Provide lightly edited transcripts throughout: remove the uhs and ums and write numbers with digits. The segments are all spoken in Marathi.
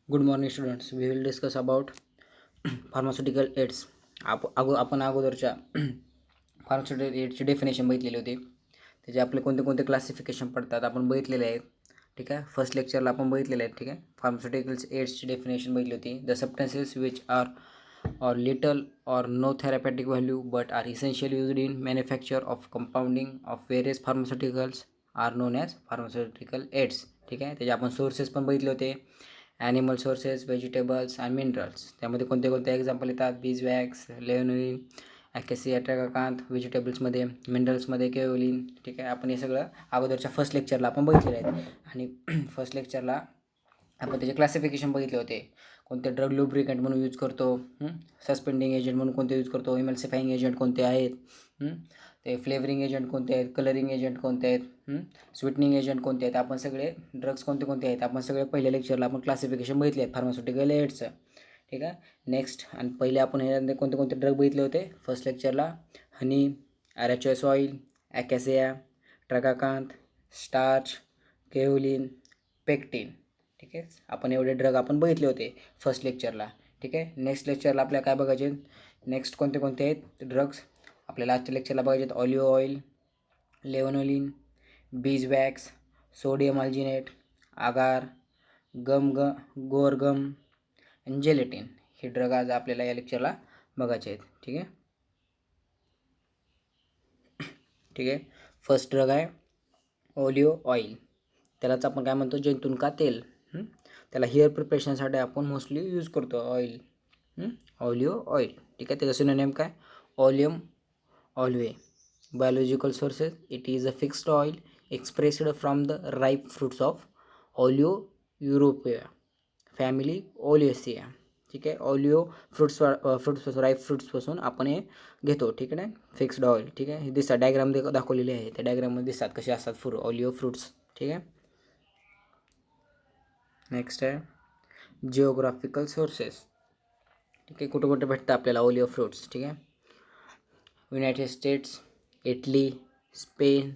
Good morning students. We will discuss about pharmaceutical aids. आपण अगोदरच्या फार्मास्युटिकल एडची डेफिनेशन बघितलेली होती. त्याचे आपले कोणते कोणते क्लासिफिकेशन पडतात आपण बघितलेले आहेत. ठीक आहे. फर्स्ट लेक्चरला आपण बघितलेले आहेत. ठीक आहे. फार्मास्युटिकल्स एड्सची डेफिनेशन बघितली होती. The substances which are or little or no therapeutic value but are essentially used in manufacture of compounding of various pharmaceuticals are known as pharmaceutical aids. ठीक आहे. त्याचे आपण सोर्सेस पण बघितले होते. ॲनिमल सोर्सेस, व्हेजिटेबल्स आणि मिनरल्स. त्यामध्ये कोणते कोणते एक्झाम्पल येतात? बीजवॅक्स, लेओनिन, ॲकेसिया ट्रॅगाकांत. व्हेजिटेबल्समध्ये मिनरल्समध्ये केओलिन. ठीक आहे. आपण हे सगळं अगोदरच्या फर्स्ट लेक्चरला आपण बघितलेलं आहे. आणि फर्स्ट लेक्चरला आपण त्याचे क्लासिफिकेशन बघितले होते. कोणते ड्रग लुब्रिकंट म्हणून यूज करतो, सस्पेंडिंग एजंट म्हणून कोणते यूज करतो, इमल्सिफाईंग एजंट कोणते आहेत, ते फ्लेवरिंग एजंट कोणते आहेत, कलरिंग एजंट कोणते आहेत, स्वीटनिंग एजंट कोणते आहेत. आपण सगळे ड्रग्स कोणते कोणते आहेत आपण सगळे पहिल्या लेक्चरला आपण क्लासिफिकेशन बघितले आहेत फार्मास्युटिकल एड्सचं. ठीक आहे. नेक्स्ट आणि पहिले आपण ह्यामध्ये कोणते कोणते ड्रग बघितले होते फर्स्ट लेक्चरला? Honey, RHS oil, acacia, tragacanth, starch, kaolin, pectin. ठीक आहे. आपण एवढे ड्रग आपण बघितले होते फर्स्ट लेक्चरला. ठीक आहे. नेक्स्ट लेक्चरला आपल्याला काय बघायचे? नेक्स्ट कोणते कोणते आहेत ड्रग्स आपल्याला आजच्या लेक्चरला बघायचे आहेत? ऑलिव्ह ऑइल, लेव्हनोलिन, बीजवॅक्स, सोडियम अल्जिनेट, आगार, गोरगम आणि जेलेटिन. हे ड्रग आज आपल्याला या लेक्चरला बघायचे आहेत. ठीक आहे. ठीक आहे. फर्स्ट ड्रग आहे ऑलिव्ह ऑइल. त्यालाच आपण काय म्हणतो? जैतून का तेल. त्याला हेअर प्रिपरेशनसाठी आपण मोस्टली यूज करतो ऑइल, ऑलिव्ह ऑइल. ठीक आहे. त्याचं सिनोनिम काय? Oleum olivae. Biological sources it is a fixed oil expressed from the ripe fruits of olive europaea family Oleaceae. ठीक आहे. ऑलिव्ह फ्रुट्सपासून राईप फ्रुट्सपासून आपण हे घेतो. ठीक आहे. Fixed oil. ठीक आहे. हे दिसतात डायग्राम दाखवलेले आहे. त्या डायग्राममध्ये दिसतात कसे असतात ऑलिव्ह फ्रुट्स. ठीक आहे. नेक्स्ट आहे जिओग्राफिकल सोर्सेस. ठीक आहे. कुठे कुठे भेटतं आपल्याला ऑलिव्ह फ्रुट्स? ठीक आहे. युनायटेड स्टेट्स, इटली, स्पेन,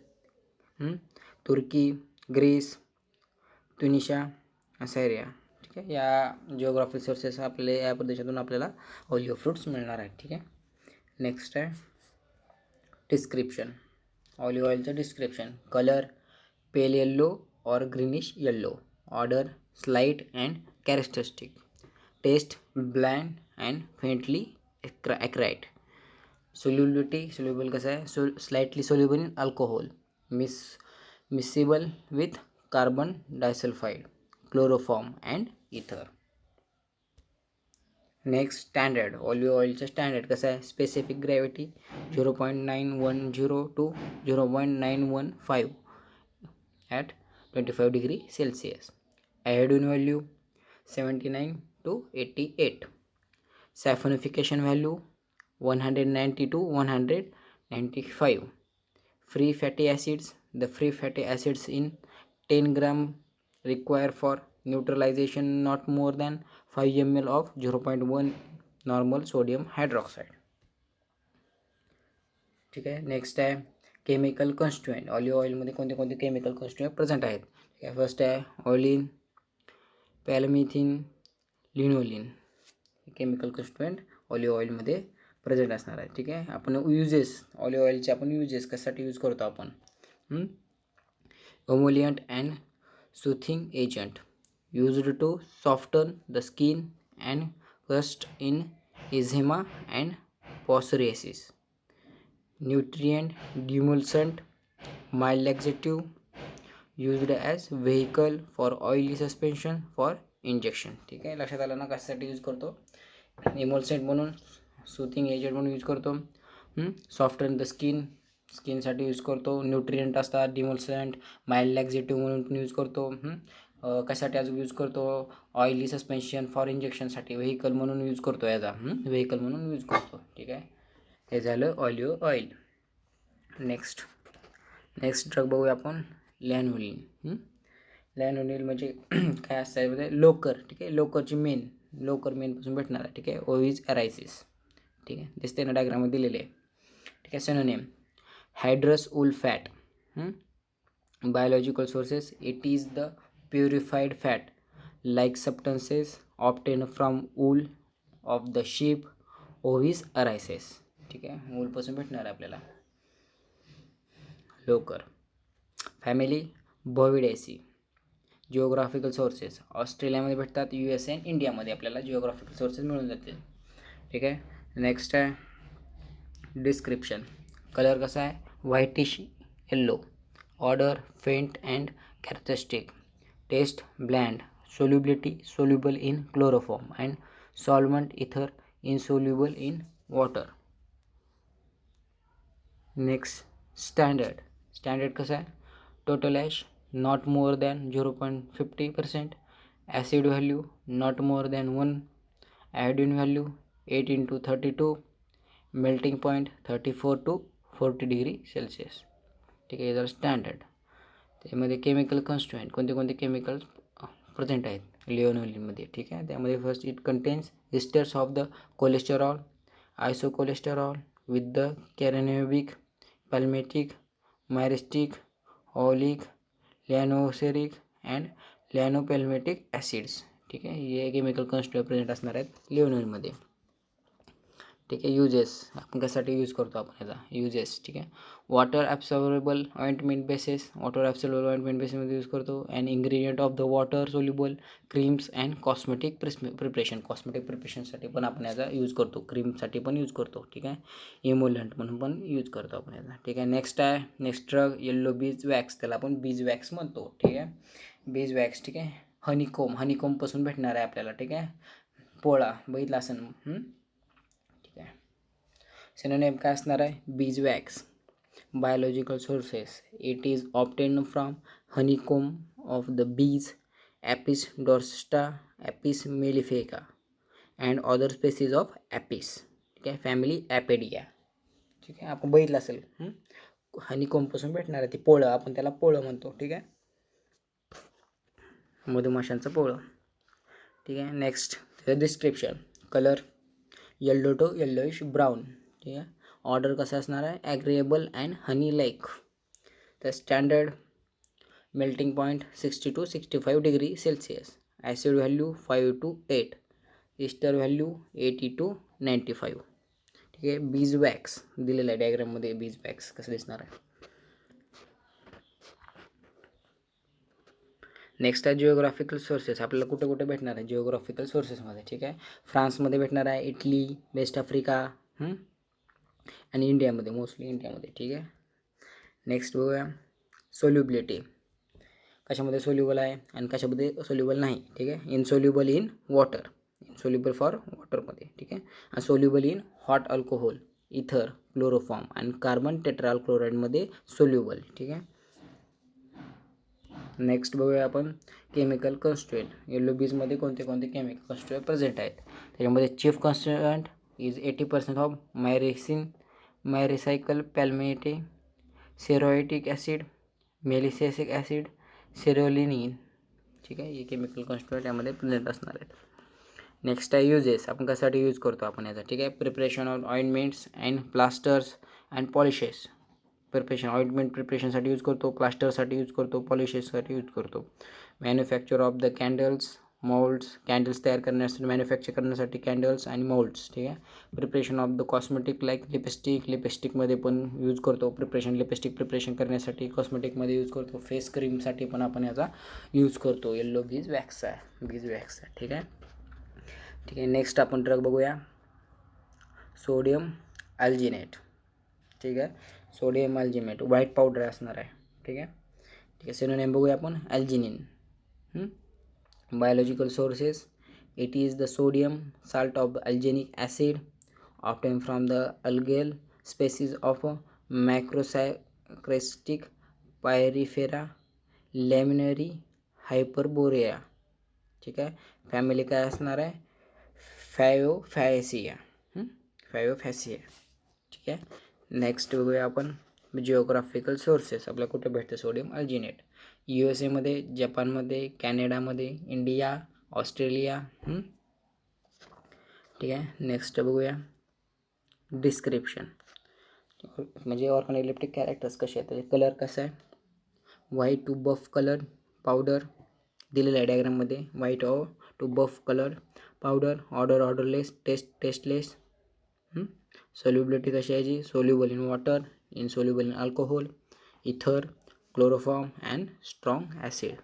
तुर्की, ग्रीस, ट्युनिशिया, सायरिया. ठीक आहे. या जिओग्राफिक सोर्सेस आपल्या या प्रदेशातून आपल्याला ऑलिव्ह फ्रुट्स मिळणार आहेत. ठीक आहे. नेक्स्ट आहे डिस्क्रिप्शन. ऑलिव्ह ऑइलचं description. Colour pale yellow or greenish yellow. Odour slight and characteristic. Taste bland and faintly acrid. Solubility soluble कसं आहे? Slightly soluble in alcohol. Miscible with carbon disulphide, chloroform and ether. Next standard. Olive ऑइलचं स्टँडर्ड कसं आहे? Specific gravity 0.910 to 0.915 at 25 degree Celsius. Iodine value 79 to 88. Saponification value 190 to 195. Free fatty acids. The free fatty acids in 10 gram require for neutralization not more than 5 ml of 0.1 normal sodium hydroxide. ठीक आहे. नेक्स्ट आहे केमिकल कॉन्स्टिट्युएंट. ऑलिव्ह ऑइलमध्ये कोणते कोणते केमिकल कॉन्स्टिट्युएंट प्रेझेंट आहेत? ठीक आहे. फर्स्ट आहे olein, palmitin, linolein. Chemical constituent olive ऑइलमध्ये प्रेझेंट असणार आहे. ठीक आहे. आपण युजेस ऑलिव्ह ऑइलचे आपण युजेस कशासाठी यूज करतो आपण? Emollient and soothing agent used to soften the skin and rust in eczema and psoriasis. Nutrient demulcent, mild laxative, used as vehicle for oily suspension for injection. ठीक आहे. लक्षात आलं ना कशासाठी यूज करतो? इमोल्सेंट म्हणून, सूथिंग एजंट म्हणून यूज करतो, सॉफ्टन द स्किनसाठी यूज करतो, न्यूट्रिएंट असतात डिमोल्संट, माइल्ड लॅक्झेटिव्ह म्हणून पण यूज करतो. कशासाठी अजून यूज करतो? ऑइली सस्पेन्शन फॉर इंजेक्शनसाठी व्हेकल म्हणून यूज करतो. याचा व्हेकल म्हणून यूज करतो. ठीक आहे. हे झालं ऑलिव्ह ऑइल. नेक्स्ट ड्रग बघूया आपण लॅनोलिन. लॅनोलिन म्हणजे काय असतं? म्हणजे लोकर. ठीक आहे. लोकर मेनपासून भेटणार आहे. ठीक आहे. ओव्हिज अरायसिस. ठीक आहे. दिसते ना डायग्राममध्ये दिलेले आहे. ठीक आहे. Synonym hydrous wool fat. Biological sources it is the purified fat like substances obtained from wool of the sheep, ovis arises. ठीक आहे, वूलपासून भेटणार आहे आपल्याला. लोकर. फॅमिली बोविडेसी. जिओग्राफिकल सोर्सेस ऑस्ट्रेलियामध्ये भेटतात, USA आणि इंडियामध्ये आपल्याला जिओग्राफिकल सोर्सेस मिळून जातील. ठीक आहे. नेक्स्ट आहे डिस्क्रिप्शन. कलर कसा आहे, whitish yellow. Odour faint and characteristic. Taste bland. Solubility soluble in chloroform and solvent ether insoluble in water. Next standard. Standard कसं आहे, total ash not more than 0.50%, acid value not more than 1, iodine value 8 × 32, melting point 34 to 40 degree Celsius. ठीक आहे, हे झालं स्टँडर्ड. त्यामध्ये केमिकल कॉन्स्टिट्युएंट कोणते कोणते केमिकल्स प्रेझेंट आहेत लिओनोलिनमध्ये. ठीक आहे, त्यामध्ये first it contains esters of the cholesterol, isocholesterol with the carnaubic, palmitic, myristic, oleic, lanoceric and lanopalmitic acids. ठीक आहे, हे केमिकल कॉन्स्टिट्युएंट प्रेझेंट असणार आहेत लिओनोलिनमध्ये. ठीक आहे. युजेस आपण कशासाठी यूज करतो आपण ह्याचा युजेस. ठीक आहे, water absorbable ointment bases. Water absorbable ointment बेसेसमध्ये यूज करतो. And ingredient of the water soluble creams and cosmetic preparation. Cosmetic प्रिपरेशनसाठी पण आपण याचा यूज करतो, क्रीमसाठी पण यूज करतो. ठीक आहे, इमोलंट म्हणून पण यूज करतो आपण याचा. ठीक आहे, नेक्स्ट आहे नेक्स्ट ड्रग येल्लो बीज वॅक्स. त्याला आपण बीज वॅक्स म्हणतो. ठीक आहे, बीज वॅक्स. ठीक आहे, हनीकोम. हनीकोमपासून भेटणार आहे आपल्याला. ठीक आहे, पोळा बघितला असेल. ठीक आहे, सिनोनिम काय असणार आहे, bees wax. Biological sources. It is obtained from honeycomb of the bees, Apis dorsata, Apis mellifera and other species of Apis. ठीक आहे, फॅमिली ॲपेडिया. ठीक आहे, आपण बघितलं असेल. हनीकोमपासून भेटणार आहे ती पोळं, आपण त्याला पोळं म्हणतो. ठीक आहे, मधुमाशांचं पोळं. ठीक आहे, next description. Colour yellow to yellowish brown. ठीक आहे, ऑर्डर कसं असणार आहे, ॲग्रेएबल अँड हनी लाईक. तर standard melting point 60 to 65 degree Celsius. Acid value 5 to 8. Ester value 80 to 95. ठीक आहे, बीज वॅक्स दिलेलं आहे डायग्राममध्ये. बीज वॅक्स कसं दिसणार आहे. नेक्स्ट आहे जिओग्राफिकल सोर्सेस. आपल्याला कुठे कुठे भेटणार आहे जिओग्राफिकल सोर्सेसमध्ये. ठीक आहे, फ्रान्समध्ये भेटणार आहे, इटली, वेस्ट आफ्रिका आणि इंडियामध्ये, मोस्टली इंडियामध्ये. ठीक आहे, नेक्स्ट बघूया सोल्युबिलिटी. कशामध्ये सोल्युबल आहे आणि कशामध्ये सोल्युबल नाही. ठीक आहे, insoluble in water, insoluble for वॉटरमध्ये. ठीक आहे, आणि soluble in hot alcohol, ether, chloroform आणि कार्बन टेट्राल क्लोराईडमध्ये सोल्युबल. ठीक आहे, नेक्स्ट बघूया आपण केमिकल कॉन्स्टिट्युएंट. येलो बीजमध्ये कोणते कोणते केमिकल कॉन्स्टिट्युएंट प्रेझेंट आहेत. त्याच्यामध्ये chief constituent is 80% of myricin, myricyl palmitate, cerotic acid, melissic acid, cerolein. ठीक आहे, हे केमिकल कॉन्स्टिट्युएंट यामध्ये प्रेझेंट असणार आहेत. नेक्स्ट आहे युजेस. आपण कशासाठी यूज करतो आपण याचा. ठीक आहे, preparation of ointments and plasters and polishes. Preparation ointment प्रिपरेशनसाठी यूज करतो, प्लास्टरसाठी यूज करतो, पॉलिशेससाठी यूज करतो. Manufacture of the candles, moulds. Candles तयार करण्यासाठी, मॅन्युफॅक्चर करण्यासाठी कॅन्डल्स आणि मोल्ड्स. ठीक आहे, preparation of the cosmetic like lipstick. लिपस्टिकमध्ये पण यूज करतो प्रिपरेशन. लिपस्टिक प्रिपरेशन करण्यासाठी कॉस्मेटिकमध्ये यूज करतो. फेस क्रीमसाठी पण आपण याचा यूज करतो. येल्लो बीज वॅक्स आहे, बीज वॅक्स आहे. ठीक आहे, ठीक आहे, नेक्स्ट आपण ड्रग बघूया सोडियम अल्जिनेट. ठीक आहे, सोडियम अल्जिनेट व्हाईट पावडर असणार आहे. ठीक आहे, ठीक आहे, सिनोनिम बघूया आपण algin. Biological sources. It is the sodium salt of alginic acid obtained from the algal species of Macrocystis pyrifera Laminaria hyperborea. ठीक आहे, फॅमिली काय असणार आहे, फायोफॅसिया. फायोफॅसिया. ठीक आहे, नेक्स्ट बघूया आपण जिओग्राफिकल सोर्सेस. आपल्याला कुठे भेटते सोडियम अल्जिनेट. USA मध्ये, जपानमध्ये, कॅनडामध्ये, इंडिया, ऑस्ट्रेलिया. ठीक आहे, नेक्स्ट बघूया डिस्क्रिप्शन. म्हणजे ऑर्गॅनोइलेक्ट्रिक कॅरेक्टर्स कसे आहेत, त्याचे कलर कसं आहे, white to buff colour powder, दिलेलं आहे डायग्राममध्ये. White or to buff colour, powder, odourless, tasteless. Solubility कशी आहे, soluble in water, insoluble in alcohol, ether, chloroform and strong acid.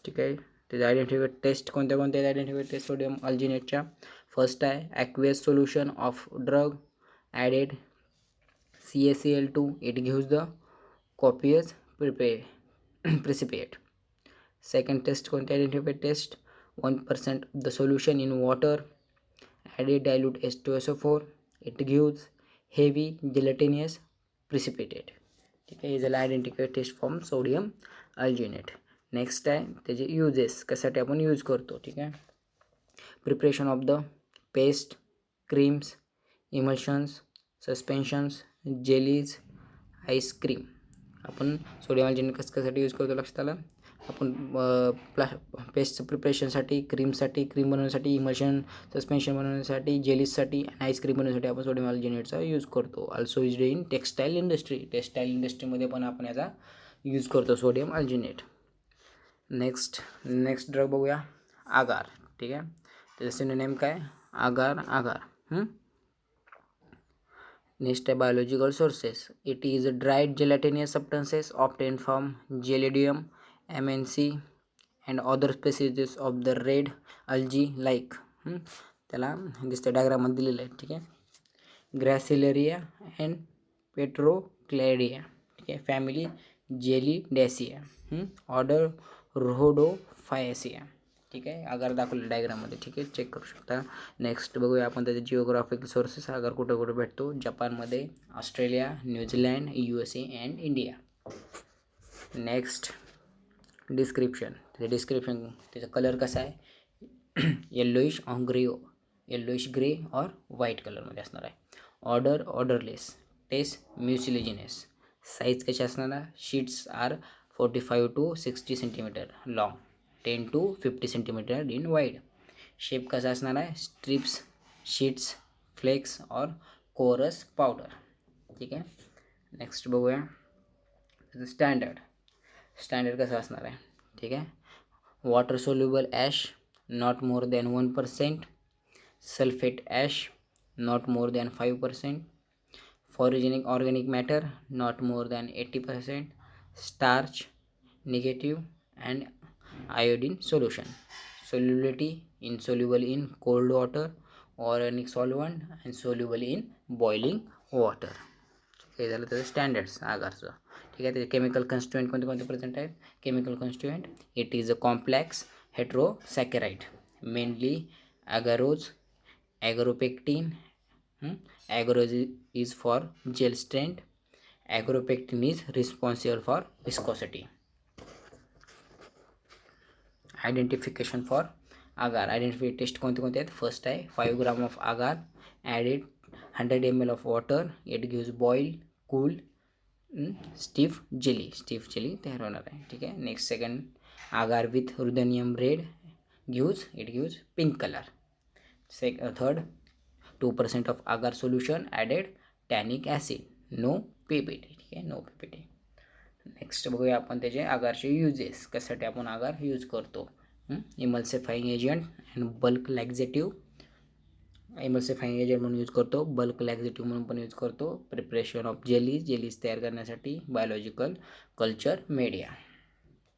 ठीक आहे. त्याचे आयडेंटिफाईड टेस्ट कोणत्या आहेत आयडेंटिफाईड टेस्ट सोडियम अल्जिनेटच्या? फर्स्ट आहे aqueous solution of drug added CaCl2, it gives the copious precipitate. Second test कोणती identified test? 1% of the solution in water added dilute H2SO4, it gives heavy gelatinous precipitate. ठीक आहे. हे झालं identified test form sodium alginate. Next आहे त्याचे युजेस, कशासाठी आपण यूज करतो. ठीक आहे. Preparation of the paste, creams, emulsions, suspensions, jellies, ice cream. आपण सोडियम अल्जिनेट कशासाठी यूज करतो लक्षात आलं. आपण पेस्टचं प्रिपरेशनसाठी, क्रीमसाठी, क्रीम बनवण्यासाठी, इमल्शन सस्पेन्शन बनवण्यासाठी, जेलीजसाठी आणि आईस्क्रीम बनवण्यासाठी आपण सोडियम अल्जिनेटचा यूज करतो. Also used in textile industry. Textile इंडस्ट्रीमध्ये पण आपण याचा यूज करतो सोडियम अल्जिनेट. नेक्स्ट ड्रग बघूया, आगार. ठीक आहे. त्याचं सिनोनिम काय? आगार. नेक्स्ट आहे biological sources. It is dried gelatinous substances obtained from Gelidium, MNC and other species of the red algae like. त्याला दिसतं डायग्राममध्ये दिलेलं आहे. ठीक आहे. Gracilaria and Pterocladia. ठीक आहे. Family Gelidiaceae, order Rhodophyceae. ठीक आहे. आगार दाखवले डायग्राममध्ये. ठीक आहे, चेक करू शकता. नेक्स्ट बघूया आपण त्याचे जिओग्राफिकल सोर्सेस. आगार कुठं कुठं भेटतो? जपानमध्ये, Australia, New Zealand, USA and India. Next description. त्याचा कलर कसा आहे? येल्लोइश ग्रे और व्हाईट कलरमध्ये असणार आहे. Odourless, taste म्युसिलिजिनस. साईज कशी असणार आहे? Sheets are 45 to 60 centimetre long, 10 to 50 centimetre in wide. Shape कसा असणार आहे? Strips, sheets, flakes or coarse powder. ठीक आहे. नेक्स्ट बघूया स्टँडर्ड कसं असणार आहे. ठीक आहे. Water soluble ash not more than 1%, sulphate ash not more than 5%, foreign organic matter not more than 80%, starch negative and iodine solution. Solubility insoluble in cold water, organic solvent and soluble in boiling water. हे झालं त्याचं स्टँडर्ड्स आगारचं. ठीक आहे. त्याचे केमिकल कन्स्टिट्युएंट कोणते प्रेझेंट आहेत? Chemical constituent, it is a complex heterosaccharide, mainly agarose, agaropectin. Agarose is for gel strength, agaropectin is responsible for viscosity. Identification for agar. Identified test कोणते आहेत? फर्स्ट आहे 5 gram of agar added 100 ml of water, it gives boil cool stiff jelly तयार होणार आहे. ठीक आहे. Next second, agar with ruthenium red it gives pink colour. Third, 2% of agar solution added tannic acid, no PPT. ठीक आहे, नो PPT. नेक्स्ट बघूया आपण त्याचे आगारचे युजेस, कशासाठी आपण आगार यूज करतो. Emulsifying agent and bulk laxative. Emulsifying agent म्हणून यूज करतो, बल्क लॅक्झेटिव्ह म्हणून पण यूज करतो. प्रिपरेशन ऑफ जेलीज तयार करण्यासाठी, बायोलॉजिकल कल्चर मीडिया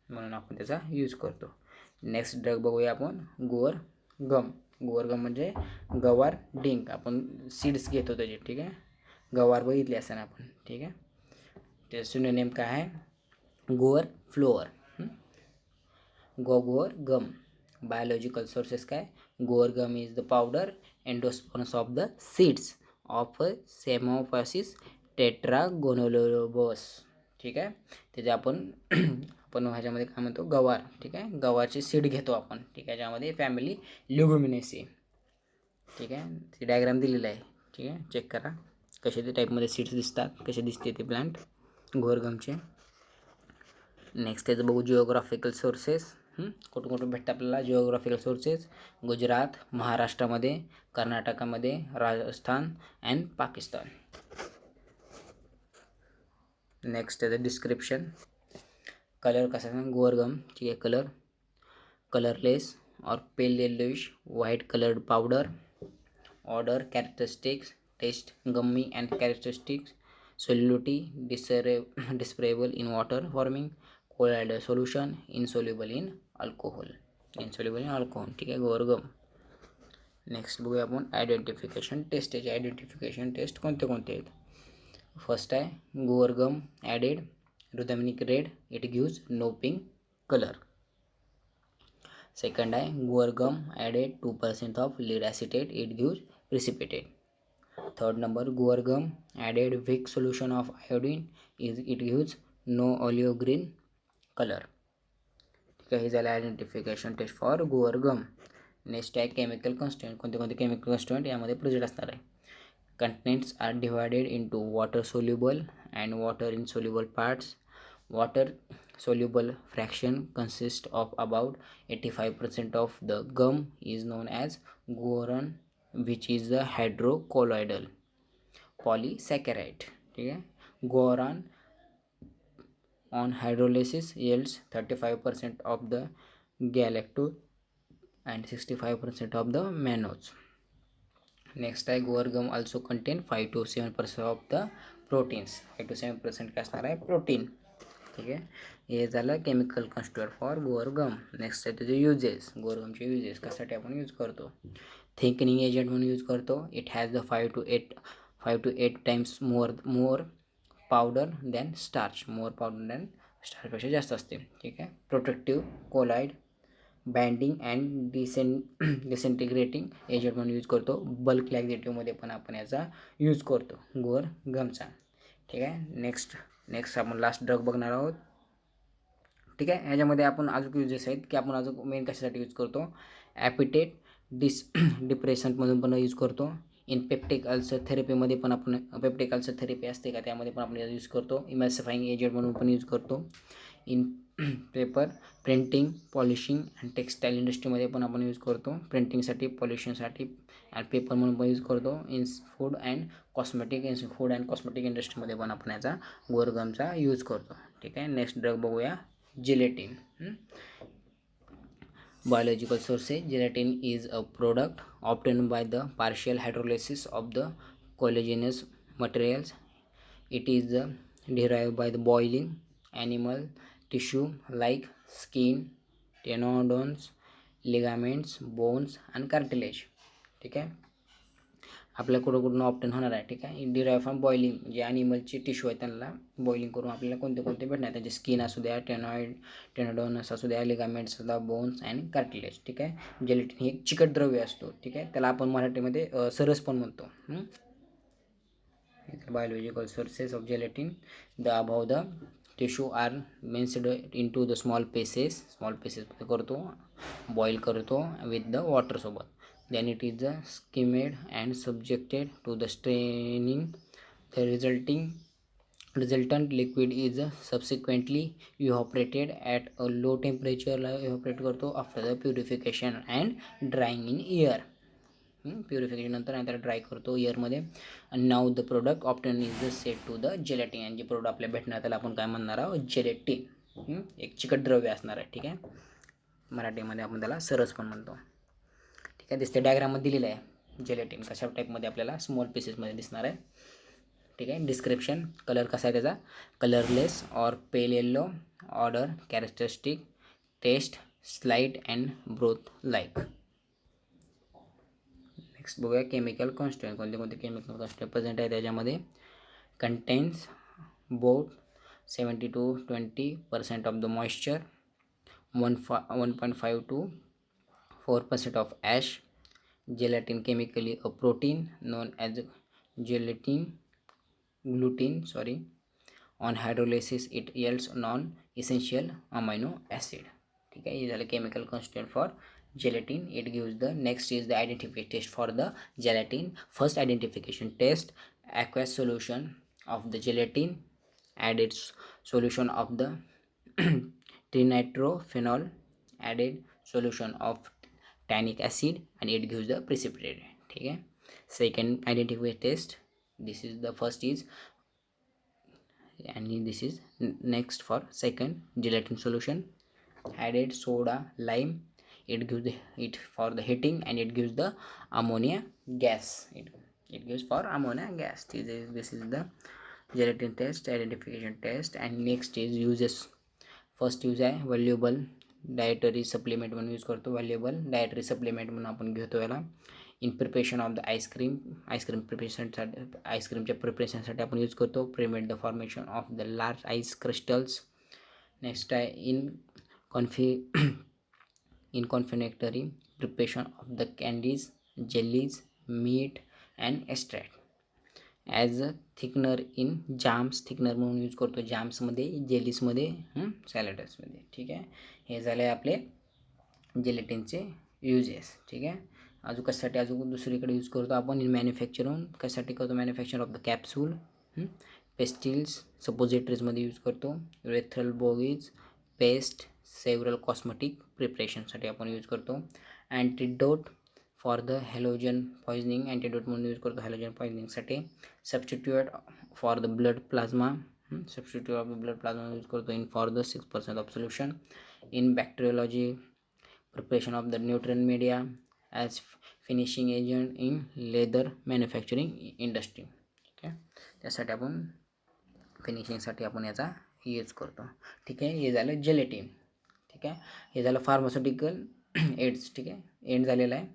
म्हणून आपण त्याचा यूज करतो. नेक्स्ट ड्रग बघूया आपण गोअर गम म्हणजे गवार डिंक. आपण सीड्स घेतो त्याचे. ठीक आहे. गवार बघितले असताना आपण. ठीक आहे. ते सिनोनिम काय आहे? Guar flour. Guar gum. Biological sources काय? Guar gum is the powdered endosperms of the seeds of Cyamopsis tetragonolobus. ठीक आहे. त्याचे आपण ह्याच्यामध्ये काय म्हणतो? गवार. ठीक आहे. गवारची सीड घेतो आपण. ठीक आहे. ज्यामध्ये फॅमिली ल्युमिनेसी. ठीक आहे. ते डायग्राम दिलेला आहे. ठीक आहे, चेक करा कसे ते टाईपमध्ये सीड्स दिसतात, कसे दिसते ते प्लांट गोअरगमचे. नेक्स्ट त्याचं बघू जिओग्राफिकल सोर्सेस. कुठं कुठं भेटतं आपल्याला जिओग्राफिकल सोर्सेस? गुजरात, महाराष्ट्रामध्ये, कर्नाटकामध्ये, राजस्थान अँड पाकिस्तान. नेक्स्ट त्याचं डिस्क्रिप्शन. कलर कसा है गोअर गम, ठीक है, colour colourless or pail yellowish white colored powder. Odor characteristics, taste gummy and characteristics, solubility dispersible in water forming colloidal solution, insoluble in alcohol, ठीक आहे गोरगम. नेक्स्ट बघूया आपण आयडेंटिफिकेशन टेस्ट. याची आयडेंटिफिकेशन टेस्ट कोणते कोणते आहेत. फर्स्ट आहे guar gum added ruthenium red, it gives no pink colour. Second आहे guar gum added 2% of lead acetate, it gives precipitate. Third number goergum added weak solution of iodine, it gives no olive green color. ठीक आहे, हे झालं identification test for guar gum. Next आहे केमिकल कॉन्स्टंट. कोणते कोणते केमिकल कॉन्स्टंट यामध्ये प्रेझेंट असणार आहे. Contents are divided into water soluble and water insoluble parts. Water soluble fraction consists of about 85% of the gum is known as goron, which is the hydrocolloidal polysaccharide. ठीक है, goron on hydrolysis yields 35% of the galactose and 65% of the mannose. Next आहे गोअरगम also contain 5 to 7% of the proteins. 5 to 7% काय असणार आहे प्रोटीन. ठीक आहे, हे झालं chemical constituent for guar gum. Next आहे त्याचे युजेस. गोअरगमचे युजेस कशासाठी आपण यूज करतो. थिकनिंग एजंट म्हणून यूज करतो. It has the 5 to 8 times more powder than starch. More powder than स्टार्चपेक्षा जास्त असते. ठीक आहे, protective colloid binding and disintegrating agent म्हणून यूज करतो. बल्क लॅक्झेटिव्हमध्ये पण आपण याचा यूज करतो गोअरगमचा. ठीक आहे, नेक्स्ट आपण लास्ट ड्रग बघणार आहोत. ठीक आहे, ह्याच्यामध्ये आपण अजून युजेस आहेत की आपण अजून मेन कशासाठी यूज करतो. ॲपिटेट डिप्रेशनमधून पण यूज करतो. इन पेप्टिक अल्सर थेरपीमध्ये पण आपण पेप्टिक अल्सर थेरपी असते का त्यामध्ये पण आपण यूज करतो. इमॅसिफाईंग एजंट म्हणून पण यूज करतो. In paper printing polishing and textile इंडस्ट्रीमध्ये पण आपण यूज करतो. प्रिंटिंगसाठी पॉलिशिंगसाठी आणि पेपर म्हणून पण यूज करतो. इन फूड अँड कॉस्मेटिक इंडस्ट्रीमध्ये पण आपण याचा गोअरगमचा यूज करतो. ठीक आहे, नेक्स्ट ड्रग बघूया gelatin. Biological sources. Gelatin is a product obtained by the partial hydrolysis of the collagenous materials. It is derived by the boiling animal tissue like skin, tendons, ligaments, bones and cartilage. ठीक आहे, आपल्या कुठून ऑप्टेन होणार आहे. ठीक आहे, डिराईव्ह फ्रॉम बॉइलिंग. जे ॲनिमलचे टिश्यू आहेत त्यांना बॉइलिंग करून आपल्याला कोणते कोणते भेटणार. त्यांचे स्किन असू द्या, टेनोडोनस असू द्या, लिगामेंट्स असू द्या, बोन्स अँड कार्टिलेज. ठीक आहे, जेलेटिन हे एक चिकट द्रव्य असतो. ठीक आहे, त्याला आपण मराठीमध्ये सरस पण म्हणतो. Biological sources of gelatin. The above the tissue are mixed into the small पीसेसमध्ये करतो, बॉईल करतो विथ द वॉटरसोबत. Then it is skimmed and subjected to the straining. The resultant liquid is subsequently evaporated at a low temperature. evaporate करतो after the purification and drying in air. Purification नंतर आणि त्याला ड्राय करतो एअरमध्ये. आणि now the product obtained is set to the gelatin. आणि जे प्रोडक्ट आपल्या भेटणार त्याला आपण काय म्हणणार आहोत जेलेटिन. एक चिकट द्रव्य असणार आहे. ठीक आहे, मराठीमध्ये आपण त्याला सरस पण म्हणतो. ठीक आहे, दिसते डायग्राममध्ये दिलेलं आहे जेलेटिन कशा टाईपमध्ये आपल्याला स्मॉल पीसेसमध्ये दिसणार आहे. ठीक आहे, डिस्क्रिप्शन. कलर कसा आहे त्याचा colourless or pale yellow. Odour characteristic. Taste slight and broth like. Next बघूया केमिकल कॉन्स्टंट. कोणते कोणते केमिकल कॉन्स्टंट प्रेझेंट आहे त्याच्यामध्ये. Contains both 70 to 20% of the moisture, 1.5 to 4% of ash. Gelatin chemically a protein known as gluten. On hydrolysis it yields non-essential amino acid. ठीक है, ये झालं chemical constant for gelatin. It gives the next is the identification test for the gelatin. First identification test, aqueous solution of the gelatin, added solution of the trinitrophenol, added solution of tannic acid and it gives the precipitate. ठीक है, second identification test, this is the first is and this is next for second gelatin solution. Added soda, lime, it gives it for the heating, and it gives the ammonia gas. It gives for ammonia gas. This is the gelatin test, identification test. And next is uses. First use आहे व्हॅल्युएबल डायटरी सप्लिमेंट म्हणून यूज करतो. व्हॅल्युएबल डायटरी सप्लिमेंट म्हणून आपण घेतो याला. In preparation of the ice cream प्रिपरेशनसाठी, आईस्क्रीमच्या प्रिपरेशनसाठी आपण यूज करतो. Prevent the formation of the large ice crystals. Next आहे in confectionery preparation of the candies, jellies, meat and extract. As a thickener in jams, thickener म्हणून यूज करतो जाम्समध्ये, जेलीसमध्ये, सॅलडर्समध्ये. ठीक आहे, हे झाले आपले जेलेटिनचे यूजेस. ठीक आहे, अजून कशासाठी अजून दुसरीकडे यूज करतो आपण इन मॅन्युफॅक्चरिंग. कशासाठी करतो manufacture of the capsule, pastilles, सपोजिटरीजमध्ये यूज करतो. Urethral bougies, paste, several cosmetic प्रिपरेशनसाठी आपण यूज करतो. Antidote for the halogen poisoning, antidote म्हणून यूज करतो हॅलोजन पॉइझनिंगसाठी. Substitute for the blood plasma, substitute of the blood plasma use करतो in for the 6% of solution. In bacteriology preparation of the nutrient media as finishing agent in leather manufacturing industry. ठीक आहे, त्यासाठी आपण फिनिशिंगसाठी आपण याचा यूज करतो. ठीक आहे, हे झालं जेलेटिन. ठीक आहे, हे झालं फार्मास्युटिकल एड्स. ठीक आहे, एंड झालेला आहे.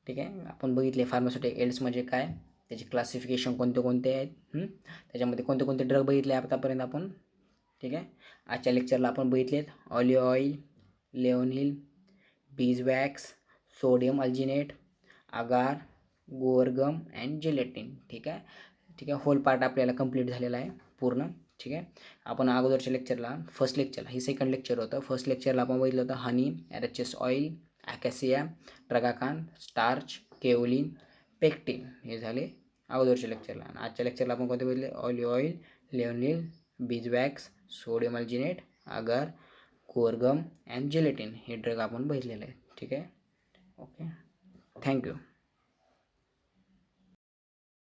ठीक आहे, आपण बघितले फार्मास्युटिकल एड्स म्हणजे काय, त्याचे क्लासिफिकेशन कोणते कोणते आहेत, त्याच्यामध्ये कोणते कोणते ड्रग बघितले आतापर्यंत आपण. ठीक आहे, आजच्या लेक्चरला आपण बघितलेत olive oil, lanolin, beeswax, sodium alginate, agar, guar gum and gelatin. ठीक आहे, ठीक आहे, होल पार्ट आपल्याला कंप्लीट झालेला आहे पूर्ण. ठीक आहे, आपण अगोदरच्या लेक्चरला फर्स्ट लेक्चरला, ही सेकंड लेक्चर होतं. फर्स्ट लेक्चरला आपण बघितलं होतं हनी, एरचेस ऑइल, ॲकॅसिया, ट्रगाकान, स्टार्च, केओलिन, पेक्टिन. हे झाले अगोदरच्या लेक्चरला. आणि आजच्या लेक्चरला आपण कोणते बघितले olive oil, lanolin, beeswax, sodium alginate, agar, guar gum and gelatin हे ड्रग आपण बघितलेले आहेत. ठीक आहे, ओके, थँक्यू.